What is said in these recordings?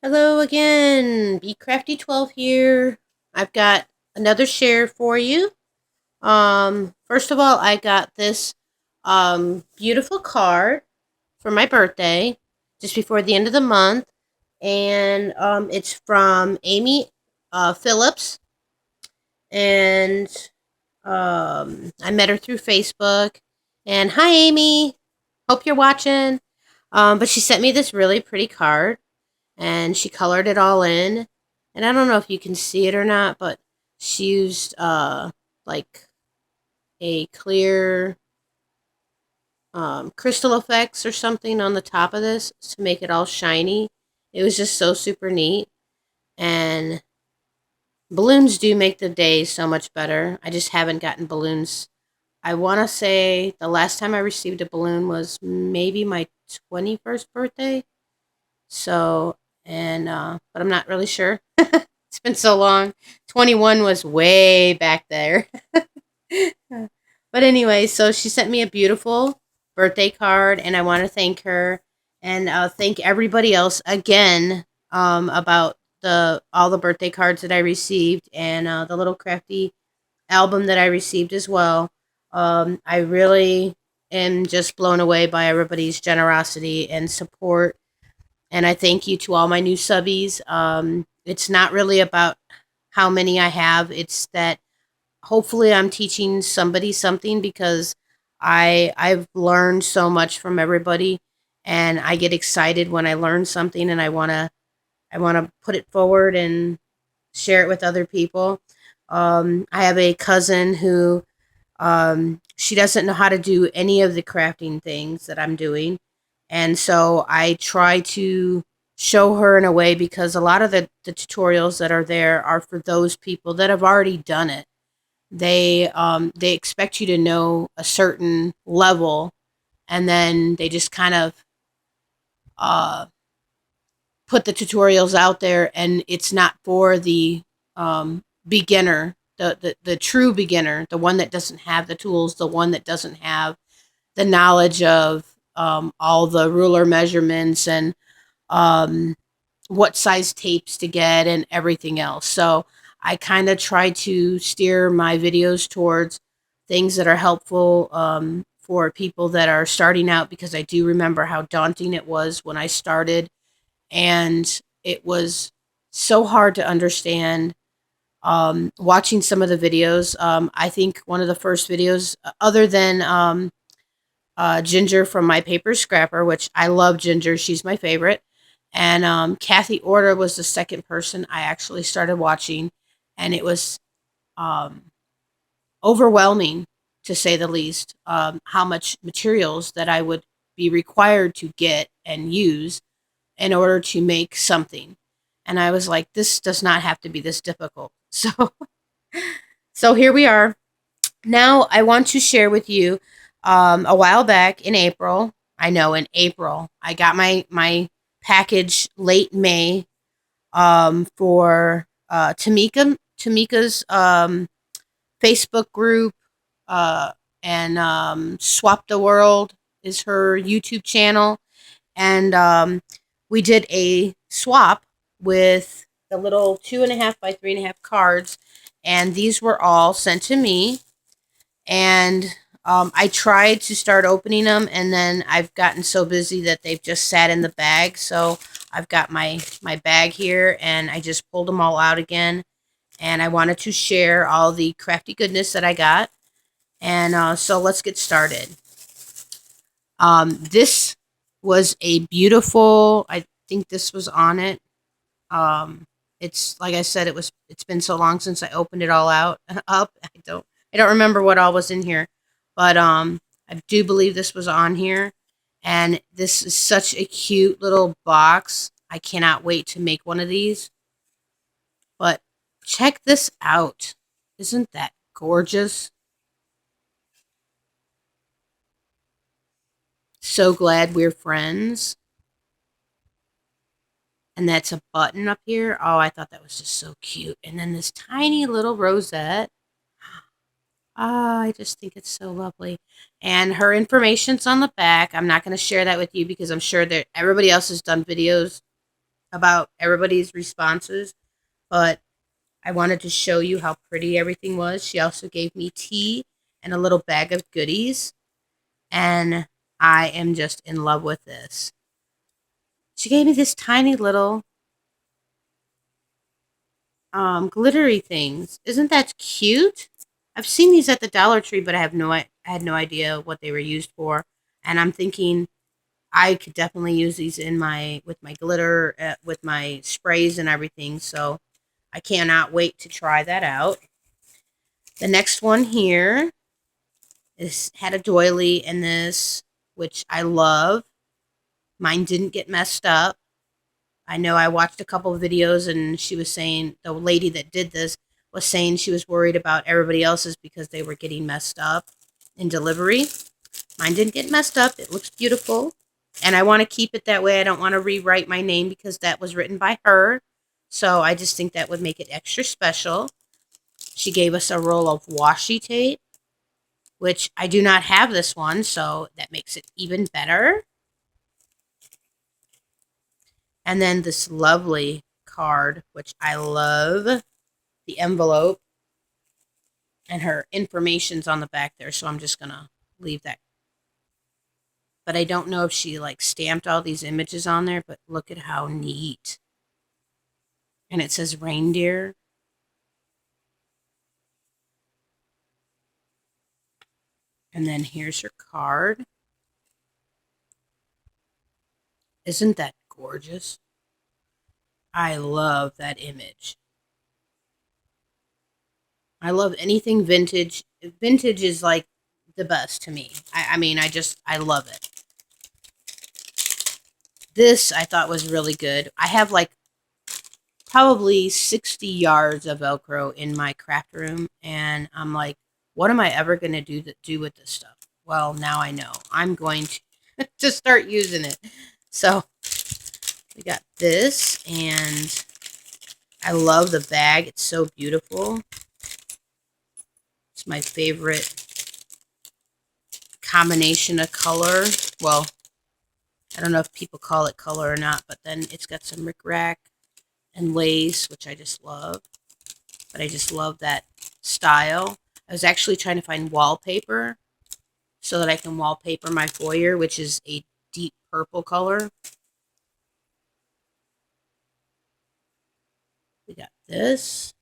Hello again, Be Crafty 12 here. I've got another share for you. First of all, I got this beautiful card for my birthday just before the end of the month, and it's from Amy Phillips, and I met her through Facebook. And hi, Amy. Hope you're watching. But she sent me this really pretty card and she colored it all in. And I don't know if you can see it or not, but she used like a clear crystal effects or something on the top of this to make it all shiny. It was just so super neat. And balloons do make the day so much better. I just haven't gotten balloons. I want to say the last time I received a balloon was maybe my 21st birthday. So, but I'm not really sure. It's been so long. 21 was way back there. But anyway, so she sent me a beautiful birthday card, and I want to thank her and thank everybody else again about the all the birthday cards that I received and the little crafty album that I received as well. I really am just blown away by everybody's generosity and support, and I thank you to all my new subbies. It's not really about how many I have, it's that hopefully I'm teaching somebody something because I've learned so much from everybody, and I get excited when I learn something, and I want to put it forward and share it with other people. I have a cousin who she doesn't know how to do any of the crafting things that I'm doing. And so I try to show her in a way because a lot of the tutorials that are there are for those people that have already done it. They expect you to know a certain level, and then they just kind of uh, put the tutorials out there, and it's not for the beginner, the true beginner, the one that doesn't have the tools, the one that doesn't have the knowledge of all the ruler measurements and um, what size tapes to get and everything else. So I kind of try to steer my videos towards things that are helpful for people that are starting out, because I do remember how daunting it was when I started, and it was so hard to understand. Watching some of the videos, I think one of the first videos, other than Ginger from My Paper Scrapper, which I love Ginger. She's my favorite. And Kathy Order was the second person I actually started watching. And it was um, overwhelming, to say the least, how much materials that I would be required to get and use in order to make something. And I was like, this does not have to be this difficult. So here we are. Now I want to share with you a while back in April. I know in April I got my package late May for Tamika's Facebook group, uh, and Swap the World is her YouTube channel, and we did a swap with the little 2.5 by 3.5 cards, and these were all sent to me, and I tried to start opening them, and then I've gotten so busy that they've just sat in the bag. So I've got my bag here, and I just pulled them all out again, and I wanted to share all the crafty goodness that I got. And so let's get started. This was a beautiful. I think this was on it. Um, it's like I said, it's been so long since I opened it all out up. I don't remember what all was in here, but I do believe this was on here, and this is such a cute little box. I cannot wait to make one of these. But check this out. Isn't that gorgeous? So glad we're friends. And that's a button up here. Oh, I thought that was just so cute. And then this tiny little rosette. Ah, I just think it's so lovely. And her information's on the back. I'm not going to share that with you because I'm sure that everybody else has done videos about everybody's responses, but I wanted to show you how pretty everything was. She also gave me tea and a little bag of goodies, and I am just in love with this. She gave me this tiny little glittery things. Isn't that cute? I've seen these at the Dollar Tree, but I had no idea what they were used for. And I'm thinking I could definitely use these in my with my glitter, with my sprays and everything. So I cannot wait to try that out. The next one here is had a doily in this, which I love. Mine didn't get messed up. I know I watched a couple of videos and she was saying the lady that did this was saying she was worried about everybody else's because they were getting messed up in delivery. Mine didn't get messed up. It looks beautiful. And I want to keep it that way. I don't want to rewrite my name because that was written by her. So I just think that would make it extra special. She gave us a roll of washi tape, which I do not have this one, so that makes it even better. And then this lovely card, which I love. The envelope and her information's on the back there, so I'm just gonna leave that. But I don't know if she like stamped all these images on there, but look at how neat. And it says reindeer. And then here's her card. Isn't that gorgeous? I love that image. I love anything vintage. Vintage is like the best to me. I mean, I love it. This I thought was really good. I have like probably 60 yards of Velcro in my craft room, and I'm like, what am I ever going to do with this stuff? Well, now I know. I'm going to, to start using it. So we got this, and I love the bag. It's so beautiful. It's my favorite combination of color. Well, I don't know if people call it color or not, but then it's got some rickrack and lace, which I just love. But I just love that style. I was actually trying to find wallpaper so that I can wallpaper my foyer, which is a deep purple color. We got this.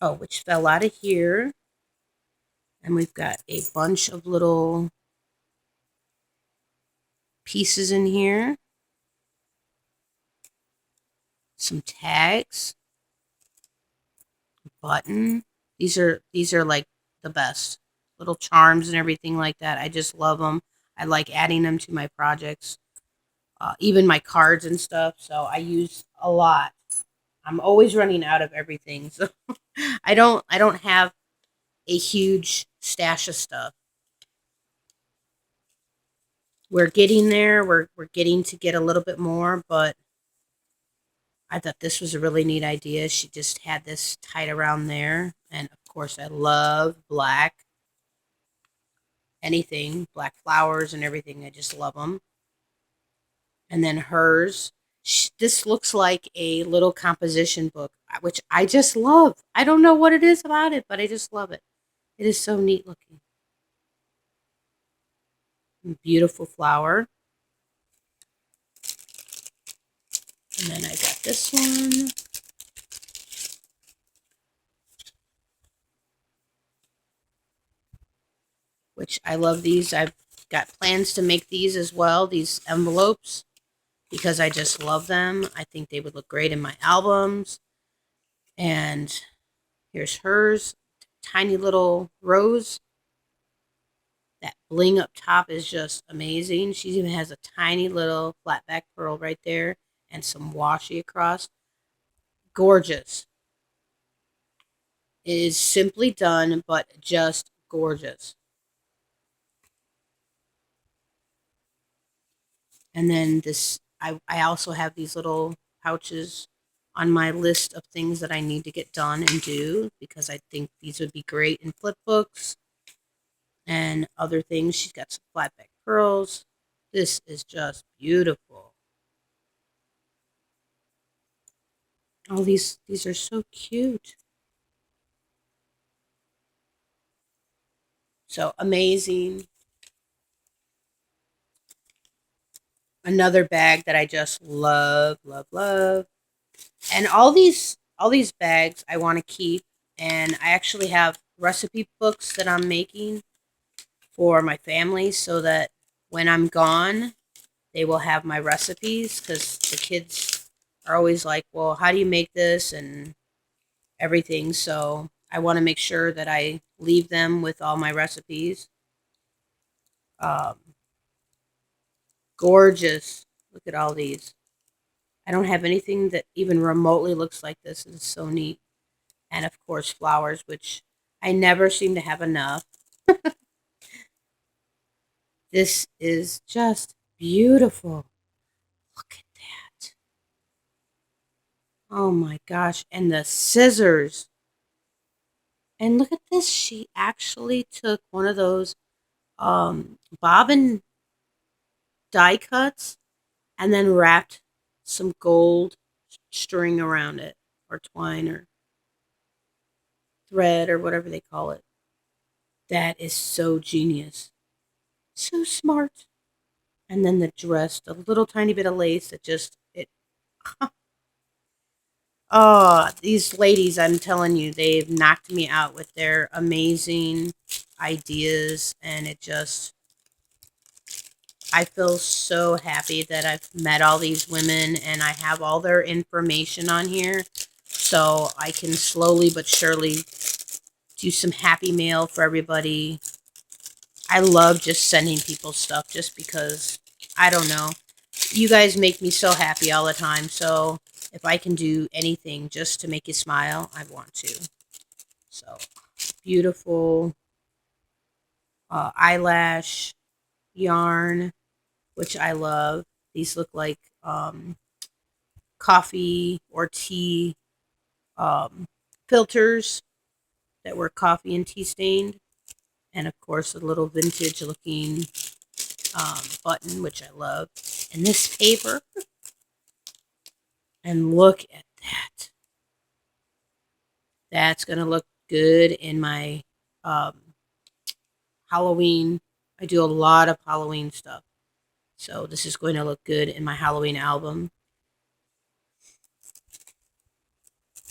Oh, which fell out of here. And we've got a bunch of little pieces in here. Some tags. Button. These are like the best. Little charms and everything like that. I just love them. I like adding them to my projects. Even my cards and stuff. So I use a lot. I'm always running out of everything. So I don't have a huge stash of stuff. We're getting there. We're getting to get a little bit more, but I thought this was a really neat idea. She just had this tied around there. And of course I love black. Anything, black flowers and everything. I just love them. And then hers. This looks like a little composition book, which I just love. I don't know what it is about it, but I just love it. It is so neat looking. Beautiful flower. And then I got this one. Which I love these. I've got plans to make these as well, these envelopes, because I just love them. I think they would look great in my albums. And here's hers. Tiny little rose. That bling up top is just amazing. She even has a tiny little flat back pearl right there and some washi across. Gorgeous. It is simply done, but just gorgeous. And then this, I also have these little pouches on my list of things that I need to get done and do because I think these would be great in flip books and other things. She's got some flat back pearls. This is just beautiful. Oh, these are so cute. So amazing. Another bag that I just love, love, love. And all these bags I want to keep, and I actually have recipe books that I'm making for my family so that when I'm gone, they will have my recipes cuz the kids are always like, "Well, how do you make this?" and everything. So, I want to make sure that I leave them with all my recipes. Um Gorgeous. Look at all these. I don't have anything that even remotely looks like this. It's so neat. And of course, flowers, which I never seem to have enough. This is just beautiful. Look at that. Oh my gosh. And the scissors. And look at this. She actually took one of those bobbin die cuts and then wrapped some gold string around it, or twine, or thread, or whatever they call it. That is so genius. So smart. And then the dress, a little tiny bit of lace that just it. Oh, these ladies, I'm telling you, they've knocked me out with their amazing ideas, and it just, I feel so happy that I've met all these women and I have all their information on here so I can slowly but surely do some happy mail for everybody. I love just sending people stuff just because, I don't know. You guys make me so happy all the time. So if I can do anything just to make you smile, I want to. So beautiful eyelash yarn, which I love. These look like coffee or tea um, filters that were coffee and tea stained. And of course, a little vintage looking button, which I love. And this paper. And look at that. That's going to look good in my um, Halloween. I do a lot of Halloween stuff. So this is going to look good in my Halloween album.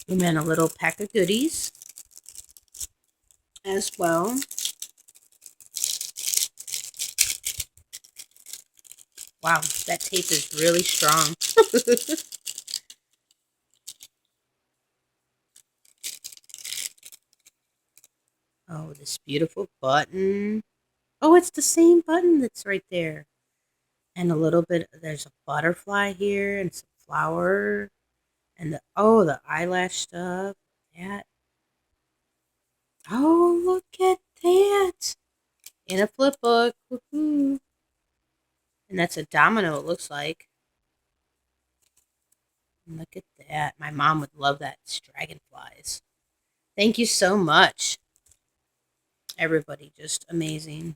And then a little pack of goodies as well. Wow, that tape is really strong. Oh, this beautiful button. Oh, it's the same button that's right there. And a little bit, there's a butterfly here and some flower. And the eyelash stuff. That. Oh, look at that. In a flip book. Woohoo. And that's a domino, it looks like. And look at that. My mom would love that. It's dragonflies. Thank you so much, everybody. Just amazing.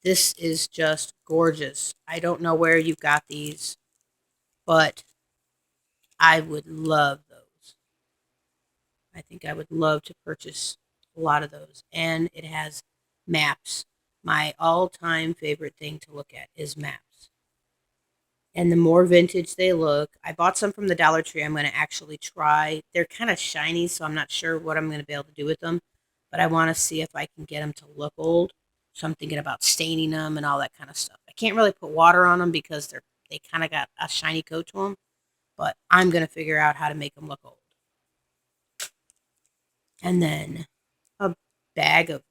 This is just gorgeous. I don't know where you got these, but I would love those. I think I would love to purchase a lot of those. And it has maps. My all time favorite thing to look at is maps. And the more vintage they look, I bought some from the Dollar Tree. I'm going to actually try. They're kind of shiny, so I'm not sure what I'm going to be able to do with them. But I want to see if I can get them to look old. So I'm thinking about staining them and all that kind of stuff. I can't really put water on them because they kind of got a shiny coat to them. But I'm going to figure out how to make them look old. And then a bag of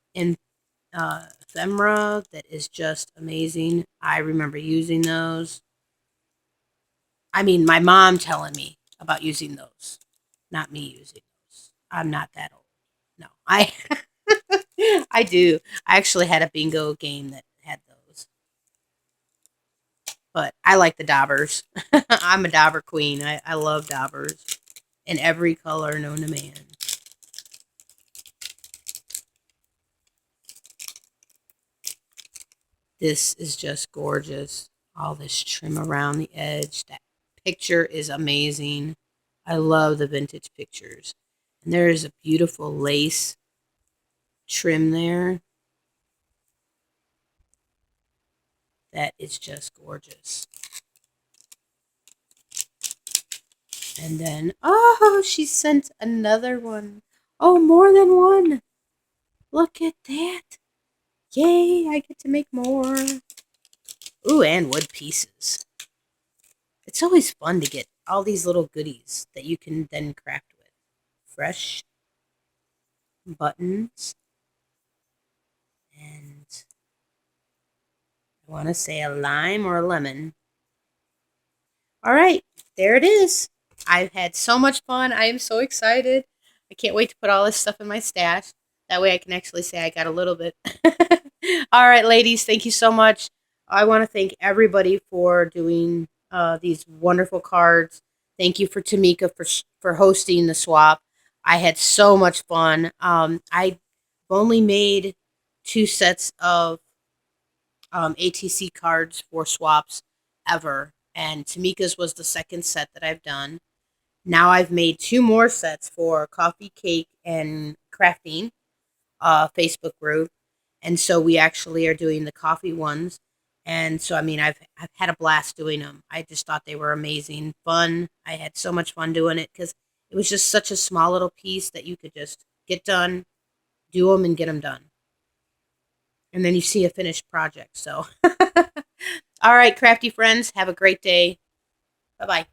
ephemera that is just amazing. I remember using those. I mean, my mom telling me about using those, not me using those. I'm not that old. No, I I do. I actually had a bingo game that had those, but I like the daubers. I'm a dauber queen. I love daubers in every color known to man. This is just gorgeous. All this trim around the edge. That picture is amazing. I love the vintage pictures. And there is a beautiful lace trim there that is just gorgeous. And then, oh, she sent another one. Oh, more than one. Look at that. Yay, I get to make more. Ooh, and wood pieces. It's always fun to get all these little goodies that you can then craft with. Fresh buttons. And I want to say a lime or a lemon. All right, there it is. I've had so much fun. I am so excited. I can't wait to put all this stuff in my stash. That way I can actually say I got a little bit. All right, ladies, thank you so much. I want to thank everybody for doing these wonderful cards. Thank you for Tamika for hosting the swap. I had so much fun. I've only made 2 sets of ATC cards for swaps ever, and Tamika's was the second set that I've done. Now I've made 2 more sets for Coffee Cake and Crafting Facebook group, and so we actually are doing the coffee ones. And so I mean, I've had a blast doing them. I just thought they were amazing, fun. I had so much fun doing it because it was just such a small little piece that you could just get done, do them, and get them done, and then you see a finished project. So, all right, crafty friends, have a great day. Bye bye.